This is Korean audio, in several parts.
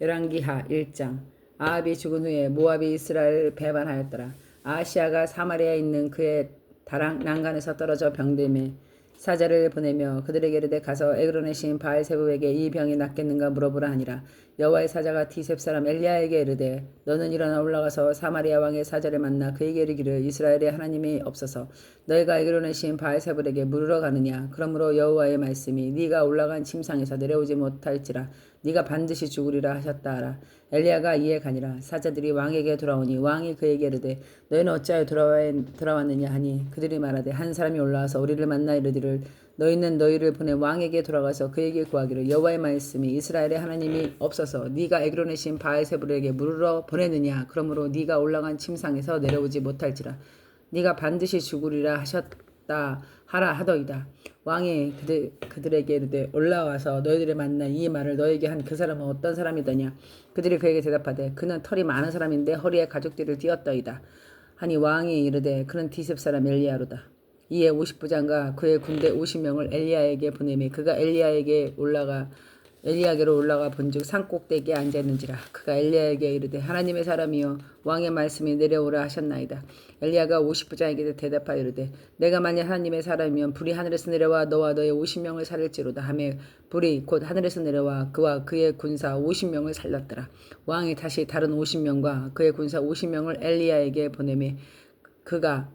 열왕기하 1장. 아합이 죽은 후에 모압이 이스라엘을 배반하였더라. 아하시아가 사마리아에 있는 그의 다락 난간에서 떨어져 병들매 사자를 보내며 그들에게 이르되 가서 에그론의 시인 바알세불에게 이 병이 낫겠는가 물어보라 하니라. 여호와의 사자가 디셉 사람 엘리야에게 이르되 너는 일어나 올라가서 사마리아 왕의 사자를 만나 그에게 이르기를 이스라엘에 하나님이 없어서 너희가 에그론의 시인 바알세불에게 물으러 가느냐. 그러므로 여호와의 말씀이 네가 올라간 침상에서 내려오지 못할지라 네가 반드시 죽으리라 하셨다 하라. 엘리야가 이에 가니라. 사자들이 왕에게 돌아오니 왕이 그에게 이르되 너희는 어찌하여 돌아왔느냐 하니 그들이 말하되 한 사람이 올라와서 우리를 만나 이르기를 너희는 너희를 보내 왕에게 돌아가서 그에게 구하기를 여호와의 말씀이 이스라엘의 하나님이 없어서 네가 에그론의 신 바알세불에게 물으러 보내느냐. 그러므로 네가 올라간 침상에서 내려오지 못할지라 네가 반드시 죽으리라 하셨다 하라 하더이다. 왕이 그들에게 이르되 올라와서 너희들을 만나 이 말을 너에게 한 그 사람은 어떤 사람이더냐. 그들이 그에게 대답하되 그는 털이 많은 사람인데 허리에 가죽띠를 띄었더이다 하니 왕이 이르되 그는 디셉 사람 엘리야로다. 이에 50부장과 그의 군대 50명을 엘리야에게 보내매 그가 엘리야게로 올라가 본즉 산꼭대기에 앉았는지라. 그가 엘리야에게 이르되 하나님의 사람이여 왕의 말씀이 내려오라 하셨나이다. 엘리야가 50부장에게 대답하여 이르되 내가 만약 하나님의 사람이면 불이 하늘에서 내려와 너와 너의 50명을 살릴지로다 하며 불이 곧 하늘에서 내려와 그와 그의 군사 50명을 살렸더라. 왕이 다시 다른 50명과 그의 군사 50명을 엘리야에게 보내매 그가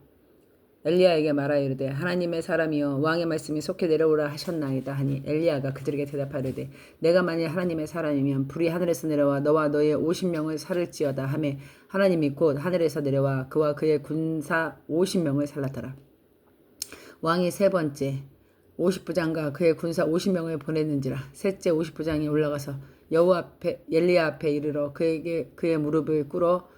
엘리야에게 말하여 이르되 하나님의 사람이여 왕의 말씀이 속히 내려오라 하셨나이다 하니 엘리야가 그들에게 대답하려되 내가 만일 하나님의 사람이면 불이 하늘에서 내려와 너와 너의 50명을 살을지어다 하며 하나님이 곧 하늘에서 내려와 그와 그의 군사 50명을 살랐더라. 왕이 세 번째 50부장과 그의 군사 50명을 보냈는지라. 셋째 50부장이 올라가서 여호와 앞에 엘리야 앞에 이르러 그의 무릎을 꿇어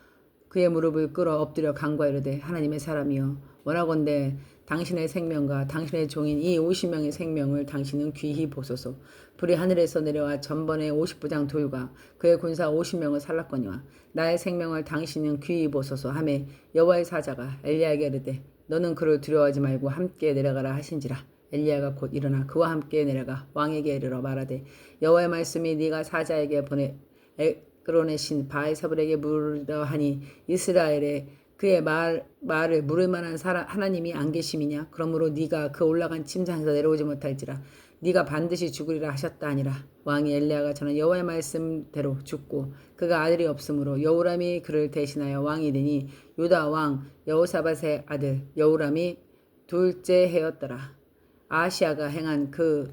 엎드려 간구하여 이르되 하나님의 사람이여 원하건대 당신의 생명과 당신의 종인 이 50명의 생명을 당신은 귀히 보소서. 불이 하늘에서 내려와 전번에 50부장 돌과 그의 군사 50명을 살랐거니와 나의 생명을 당신은 귀히 보소서 하매 여호와의 사자가 엘리야에게 이르되 너는 그를 두려워하지 말고 함께 내려가라 하신지라. 엘리야가 곧 일어나 그와 함께 내려가 왕에게 이르러 말하되 여호와의 말씀이 네가 사자에게 보내 에그론의 신 바알세불에게 물으려 하니 이스라엘에 그의 말을 물을 만한 하나님이 안 계심이냐. 그러므로 네가 그 올라간 침상에서 내려오지 못할지라 네가 반드시 죽으리라 하셨다 하니라. 왕이 엘리야가 전한 여호와의 말씀대로 죽고 그가 아들이 없으므로 여호람이 그를 대신하여 왕이 되니 유다 왕 여호사밧의 아들 여호람이 둘째 해였더라. 아하시아가 행한 그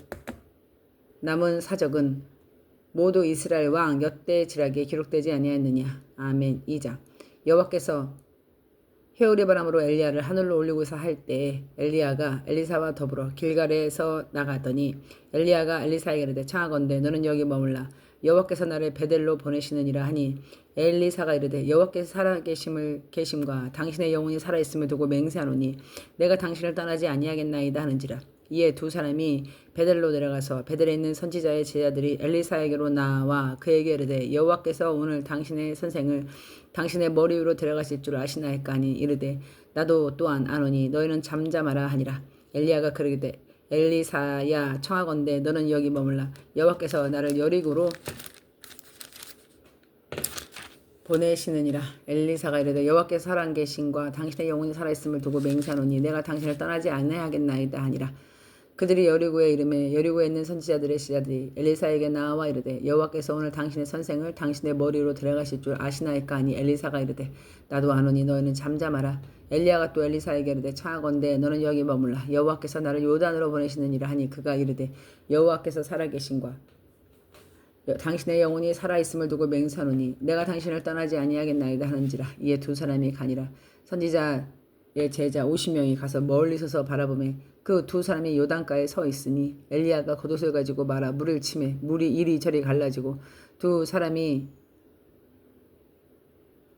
남은 사적은 모두 이스라엘 왕 여떼지락에 기록되지 아니하였느냐. 아멘. 2장. 여호와께서 회오리 바람으로 엘리야를 하늘로 올리고서 할 때에 엘리야가 엘리사와 더불어 길갈에서 나가더니 엘리야가 엘리사에게 이르되 청하건대 너는 여기 머물라 여호와께서 나를 베델로 보내시느니라 하니 엘리사가 이르되 여호와께서 살아계심과 당신의 영혼이 살아있음을 두고 맹세하노니 내가 당신을 떠나지 아니하겠나이다 하는지라. 이에 두 사람이 베델로 내려가서 베델에 있는 선지자의 제자들이 엘리사에게로 나와 그에게 이르되 여호와께서 오늘 당신의 선생을 당신의 머리 위로 데려가실 줄 아시나이까 하니 이르되 나도 또한 아노니 너희는 잠잠하라 하니라. 엘리야가 그러기되 엘리사야 청하건대 너는 여기 머물라 여호와께서 나를 여리고로 보내시느니라. 엘리사가 이르되 여호와께서 살아계신과 당신의 영혼이 살아있음을 두고 맹세하노니 내가 당신을 떠나지 아니하겠나이다 하니라. 그들이 여리고에 이르매 여리고에 있는 선지자들의 제자들이 엘리사에게 나와 이르되 여호와께서 오늘 당신의 선생을 당신의 머리로 데려가실 줄 아시나이까 하니 엘리사가 이르되 나도 아노니 너희는 잠잠하라. 엘리야가 또 엘리사에게 이르되 청하건대 너는 여기 머물라 여호와께서 나를 요단으로 보내시느니라 하니 그가 이르되 여호와께서 살아계신과 당신의 영혼이 살아있음을 두고 맹세하노니 내가 당신을 떠나지 아니하겠나이다 하는지라. 이에 두 사람이 가니라. 선지자의 제자 50명이 가서 멀리 서서 바라보매 그 두 사람이 요단가에 서 있으니 엘리야가 겉옷을 가지고 말아 물을 치매 물이 이리저리 갈라지고 두 사람이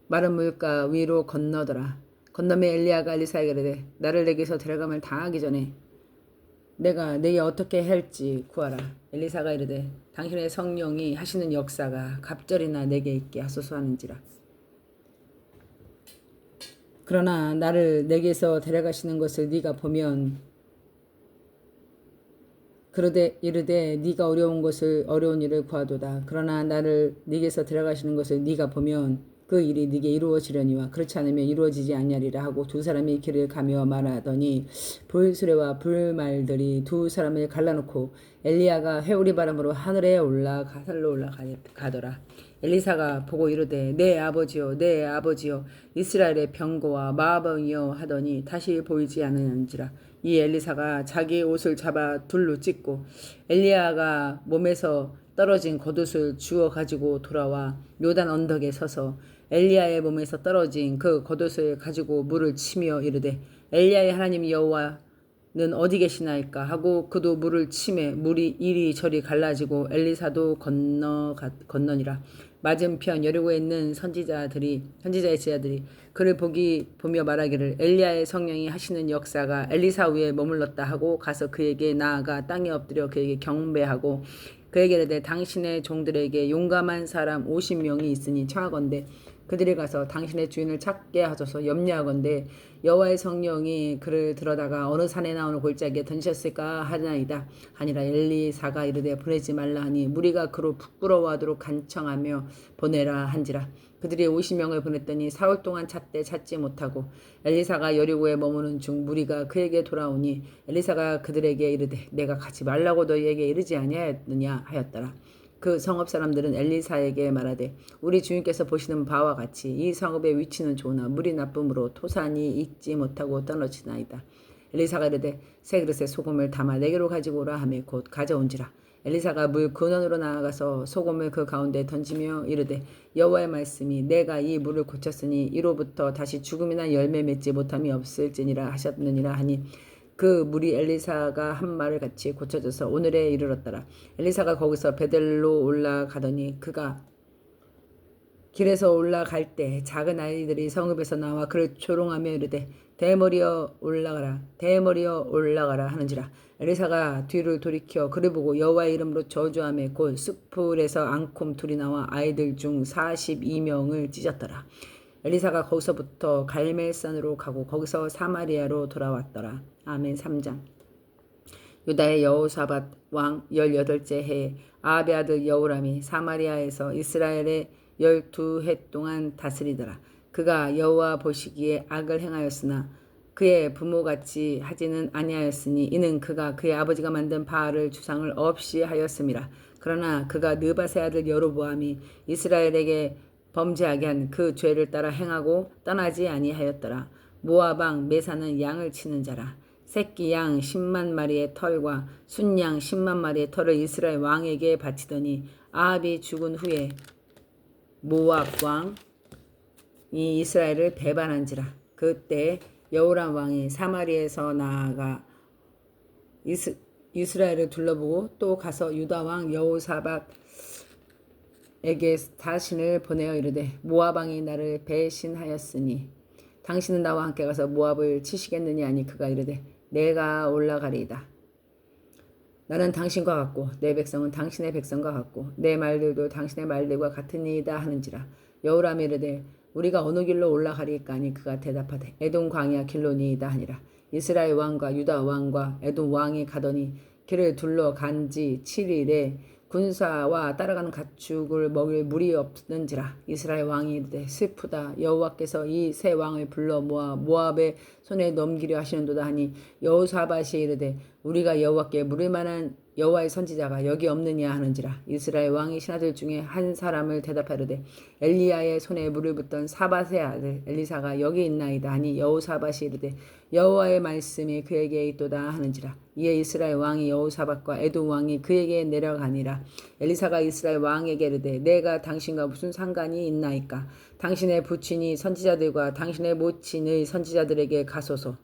마른 물가 위로 건너더라. 건너매 엘리야가 엘리사에게 이르되 나를 내게서 데려감을 당하기 전에 내가 내게 어떻게 할지 구하라. 엘리사가 이르되 당신의 성령이 하시는 역사가 갑절이나 내게 있게 하소서 하는지라. 그러나 나를 내게서 데려가시는 것을 네가 보면 그러되 이르되 네가 어려운 일을 구하도다. 그러나 나를 네게서 데려가시는 것을 네가 보면 그 일이 네게 이루어지려니와 그렇지 않으면 이루어지지 않냐리라 하고 두 사람이 길을 가며 말하더니 불수레와 불말들이 두 사람을 갈라놓고 엘리야가 회오리 바람으로 하늘로 올라가더라. 엘리사가 보고 이르되 내 아버지여 내 아버지여 이스라엘의 병거와 마병이여 하더니 다시 보이지 않으는지라. 이 엘리사가 자기 옷을 잡아 둘로 찢고 엘리야가 몸에서 떨어진 겉옷을 주워 가지고 돌아와 요단 언덕에 서서 엘리야의 몸에서 떨어진 그 겉옷을 가지고 물을 치며 이르되 엘리야의 하나님 여호와는 어디 계시나이까 하고 그도 물을 치매 물이 이리저리 갈라지고 엘리사도 건너니라. 맞은편 여리고에 있는 선지자의 제자들이 그를 보며 말하기를 엘리야의 성령이 하시는 역사가 엘리사 위에 머물렀다 하고 가서 그에게 나아가 땅에 엎드려 그에게 경배하고 그에게 이르되 당신의 종들에게 용감한 사람 50명이 있으니 청하건대 그들이 가서 당신의 주인을 찾게 하소서. 염려하건대 여호와의 성령이 그를 들어다가 어느 산에 나오는 골짜기에 던지셨을까 하나이다. 아니라 엘리사가 이르되 보내지 말라 하니 무리가 그로 부끄러워하도록 간청하며 보내라 한지라. 그들이 50명을 보냈더니 사흘 동안 찾지 못하고 엘리사가 여리고에 머무는 중 무리가 그에게 돌아오니 엘리사가 그들에게 이르되 내가 가지 말라고 너희에게 이르지 아니하였느냐 하였더라. 그 성읍 사람들은 엘리사에게 말하되 우리 주인께서 보시는 바와 같이 이 성읍의 위치는 좋으나 물이 나쁨으로 토산이 익지 못하고 떨어지나이다. 엘리사가 이르되 새 그릇에 소금을 담아 내게로 가지고 오라 하며 곧 가져온지라. 엘리사가 물 근원으로 나아가서 소금을 그 가운데 던지며 이르되 여호와의 말씀이 내가 이 물을 고쳤으니 이로부터 다시 죽음이나 열매 맺지 못함이 없을지니라 하셨느니라 하니 그 물이 엘리사가 한 말을 같이 고쳐져서 오늘에 이르렀더라. 엘리사가 거기서 베델로 올라가더니 그가 길에서 올라갈 때 작은 아이들이 성읍에서 나와 그를 조롱하며 이르되 대머리여 올라가라 하는지라. 엘리사가 뒤를 돌이켜 그를 보고 여호와의 이름으로 저주하며 곧 숲풀에서 앙콤 둘이 나와 아이들 중 42명을 찢었더라. 엘리사가 거기서부터 갈멜산으로 가고 거기서 사마리아로 돌아왔더라. 아멘. 3장. 유다의 여호사밧 왕 18째 해에 아합의 아들 여호람이 사마리아에서 이스라엘의 12해 동안 다스리더라. 그가 여호와 보시기에 악을 행하였으나 그의 부모같이 하지는 아니하였으니 이는 그가 그의 아버지가 만든 바알을 주상을 없이 하였음이라. 그러나 그가 느밧의 아들 여로보암이 이스라엘에게 범죄하게 한 그 죄를 따라 행하고 떠나지 아니하였더라. 모압 왕 메사는 양을 치는 자라. 새끼 양 10만 마리의 털과 순양 10만 마리의 털을 이스라엘 왕에게 바치더니 아합이 죽은 후에 모압 왕이 이스라엘을 배반한지라. 그때 여호람 왕이 사마리에서 나아가 이스라엘을 둘러보고 또 가서 유다 왕 여호사밧에게 사신을 보내어 이르되 모압 왕이 나를 배신하였으니 당신은 나와 함께 가서 모압을 치시겠느냐 하니 그가 이르되 내가 올라가리이다. 나는 당신과 같고 내 백성은 당신의 백성과 같고 내 말들도 당신의 말들과 같으니이다 하는지라. 여호람이 이르되 우리가 어느 길로 올라가리까 하니 그가 대답하되 에돔 광야 길로니이다 하니라. 이스라엘 왕과 유다 왕과 에돔 왕이 가더니 길을 둘러 간지 7일에 군사와 따라가는 가축을 먹일 물이 없는지라. 이스라엘 왕이 이르되 슬프다. 여호와께서 이 세 왕을 불러 모아 모압의 손에 넘기려 하시는도다 하니 여호사밧이 이르되 우리가 여호와께 물을 만한 여호와의 선지자가 여기 없느냐 하는지라. 이스라엘 왕이 신하들 중에 한 사람을 대답하르되 엘리야의 손에 물을 붓던 사밧의 아들 엘리사가 여기 있나이다 하니 여호사밧이 이르되 여호와의 말씀이 그에게 있도다 하는지라. 이에 이스라엘 왕이 여호사밧과 에돔 왕이 그에게 내려가니라. 엘리사가 이스라엘 왕에게 이르되 내가 당신과 무슨 상관이 있나이까. 당신의 부친이 선지자들과 당신의 모친의 선지자들에게 가소서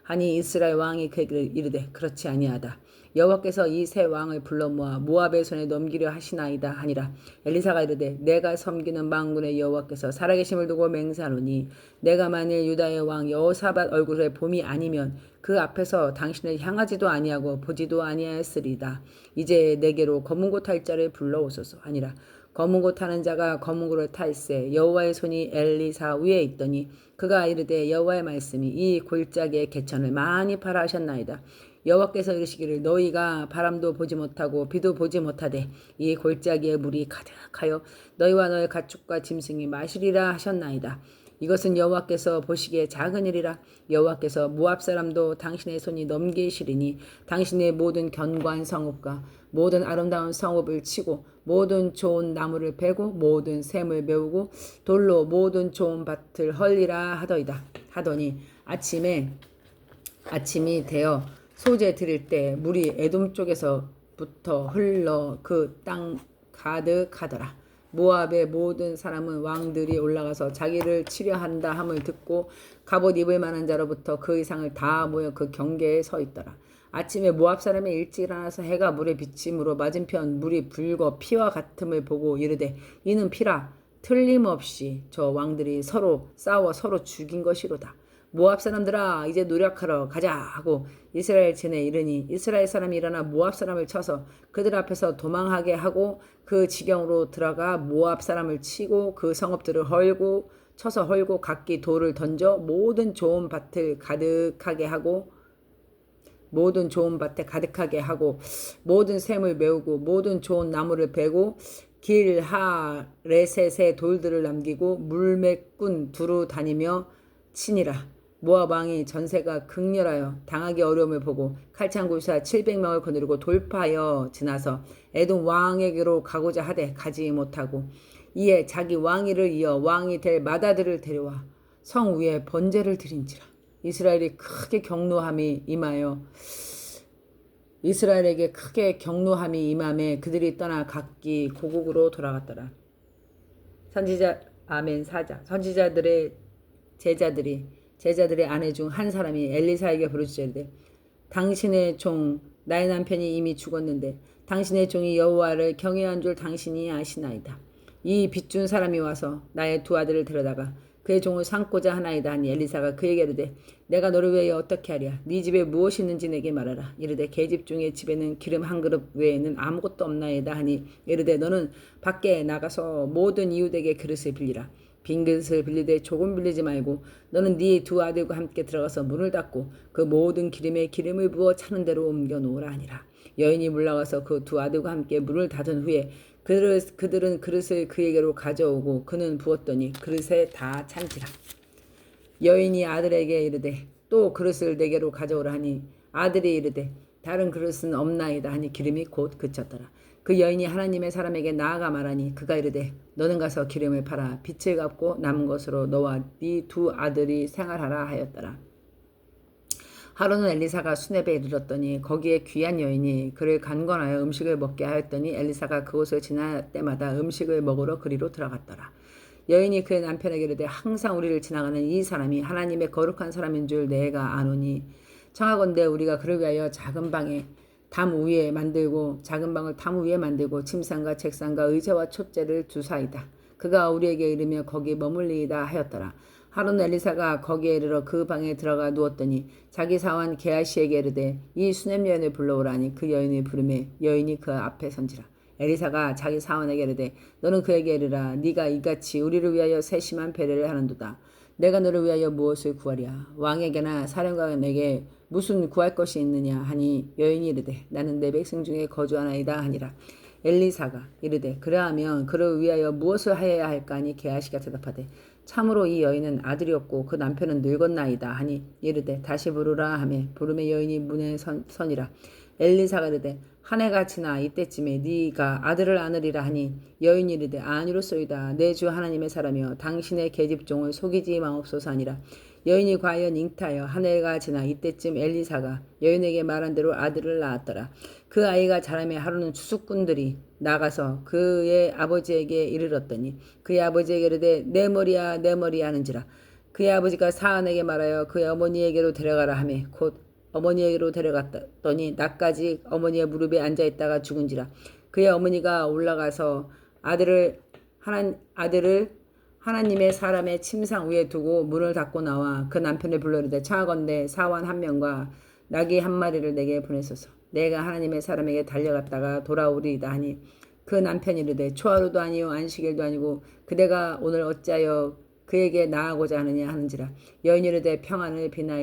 하니 이스라엘 왕이 그에게 이르되 그렇지 아니하다. 여호와께서 이 세 왕을 불러 모아 모압의 손에 넘기려 하시나이다 하니라. 엘리사가 이르되 내가 섬기는 만군의 여호와께서 살아계심을 두고 맹세하노니 내가 만일 유다의 왕 여호사밧 얼굴에 봄이 아니면 그 앞에서 당신을 향하지도 아니하고 보지도 아니하였으리다. 이제 내게로 검은 고 탈 자를 불러오소서 하니라. 검은 고 타는 자가 검은 고를 탈세 여호와의 손이 엘리사 위에 있더니 그가 이르되 여호와의 말씀이 이 골짜기의 개천을 많이 팔아 하셨나이다. 여호와께서 이르시기를 너희가 바람도 보지 못하고 비도 보지 못하되 이 골짜기에 물이 가득하여 너희와 너희 가축과 짐승이 마시리라 하셨나이다. 이것은 여호와께서 보시기에 작은 일이라. 여호와께서 모압 사람도 당신의 손이 넘기시리니 당신의 모든 견고한 성읍과 모든 아름다운 성읍을 치고 모든 좋은 나무를 베고 모든 샘을 메우고 돌로 모든 좋은 밭을 헐리라 하더니 아침이 되어 소재 드릴 때 물이 에돔 쪽에서부터 흘러 그 땅 가득하더라. 모압의 모든 사람은 왕들이 올라가서 자기를 치려 한다 함을 듣고 갑옷 입을 만한 자로부터 그 이상을 다 모여 그 경계에 서 있더라. 아침에 모압 사람이 일찍 일어나서 해가 물에 비침으로 맞은편 물이 붉어 피와 같음을 보고 이르되 이는 피라. 틀림없이 저 왕들이 서로 싸워 서로 죽인 것이로다. 모압 사람들아 이제 노력하러 가자 하고 이스라엘 전에 이르니 이스라엘 사람이 일어나 모압 사람을 쳐서 그들 앞에서 도망하게 하고 그 지경으로 들어가 모압 사람을 치고 그 성읍들을 쳐서 헐고 각기 돌을 던져 모든 좋은 밭에 가득하게 하고 모든 샘을 메우고 모든 좋은 나무를 베고 길하레셋의 돌들을 남기고 물매꾼 두루 다니며 치니라. 모압 왕이 전세가 극렬하여 당하기 어려움을 보고 칼창구사 700명을 거느리고 돌파하여 지나서 에돔 왕에게로 가고자 하되 가지 못하고 이에 자기 왕위를 이어 왕이 될 마다들을 데려와 성 위에 번제를 드린지라. 이스라엘에게 크게 경노함이 임함에 그들이 떠나 각기 고국으로 돌아갔더라. 선지자 아멘 사자. 선지자들의 제자들의 아내 중 한 사람이 엘리사에게 부르짖으되 당신의 종 나의 남편이 이미 죽었는데 당신의 종이 여호와를 경외한 줄 당신이 아시나이다. 이 빚준 사람이 와서 나의 두 아들을 데려다가 그의 종을 삼고자 하나이다 하니 엘리사가 그에게 이르되 내가 너를 위하여 어떻게 하랴. 네 집에 무엇이 있는지 내게 말하라. 이르되 계집 중에 집에는 기름 한 그릇 외에는 아무것도 없나이다 하니 이르되 너는 밖에 나가서 모든 이웃에게 그릇을 빌리라. 빈 그릇을 빌리되 조금 빌리지 말고 너는 네 두 아들과 함께 들어가서 문을 닫고 그 모든 기름에 기름을 부어 차는 대로 옮겨 놓으라 하니라. 여인이 물러가서 그 두 아들과 함께 문을 닫은 후에 그들은 그릇을 그에게로 가져오고 그는 부었더니 그릇에 다 찬지라. 여인이 아들에게 이르되 또 그릇을 내게로 가져오라 하니 아들이 이르되 다른 그릇은 없나이다 하니 기름이 곧 그쳤더라. 그 여인이 하나님의 사람에게 나아가 말하니 그가 이르되 너는 가서 기름을 팔아 빚을 갚고 남은 것으로 너와 네 두 아들이 생활하라 하였더라. 하루는 엘리사가 수냅에 이르렀더니 거기에 귀한 여인이 그를 간건하여 음식을 먹게 하였더니 엘리사가 그곳을 지날 때마다 음식을 먹으러 그리로 들어갔더라. 여인이 그의 남편에게 이르되 항상 우리를 지나가는 이 사람이 하나님의 거룩한 사람인 줄 내가 아노니 청하건대 우리가 그를 위하여 작은 방을 담 위에 만들고 침상과 책상과 의자와 촛대를 두사이다. 그가 우리에게 이르며 거기 머물리이다 하였더라. 하루는 엘리사가 거기에 이르러 그 방에 들어가 누웠더니 자기 사환 게하시에게 이르되 이 수냄 여인을 불러오라니 그 여인을 부르매 여인이 그 앞에 선지라. 엘리사가 자기 사환에게 이르되 너는 그에게 이르라. 네가 이같이 우리를 위하여 세심한 배려를 하는도다. 내가 너를 위하여 무엇을 구하랴. 왕에게나 사령관에게 무슨 구할 것이 있느냐 하니 여인이 이르되 나는 내 백성 중에 거주하나이다 하니라. 엘리사가 이르되 그러하면 그를 위하여 무엇을 하여야 할까 하니 게하시가 대답하되 참으로 이 여인은 아들이 없고 그 남편은 늙었나이다 하니 이르되 다시 부르라 하매 부르매 여인이 문에 서니라. 엘리사가 이르되 한 해가 지나 이때쯤에 네가 아들을 안으리라 하니 여인이 이르되 아니로소이다. 내 주 하나님의 사람이여 당신의 계집종을 속이지 마옵소서 하니라. 여인이 과연 잉타하여 한 해가 지나 이때쯤 엘리사가 여인에게 말한 대로 아들을 낳았더라. 그 아이가 자라매 하루는 추수꾼들이 나가서 그의 아버지에게 이르렀더니 그의 아버지에게 이르되 내 머리야 내 머리 하는지라. 그의 아버지가 사안에게 말하여 그의 어머니에게로 데려가라 하매 곧 어머니에게로 데려갔더니 낮까지 어머니의 무릎에 앉아있다가 죽은지라. 그의 어머니가 올라가서 아들을 하나님의 사람의 침상 위에 두고 문을 닫고 나와 그 남편을 불러 이르되 청하건대 사환 한 명과 나귀 한 마리를 내게 보내소서. 내가 하나님의 사람에게 달려갔다가 돌아오리이다 하니 그 남편이 이르되 초하루도 아니요 안식일도 아니고 그대가 오늘 어찌하여 그에게 나아가고자 하느냐 하는지라. 여인이 이르되 평안을 비나이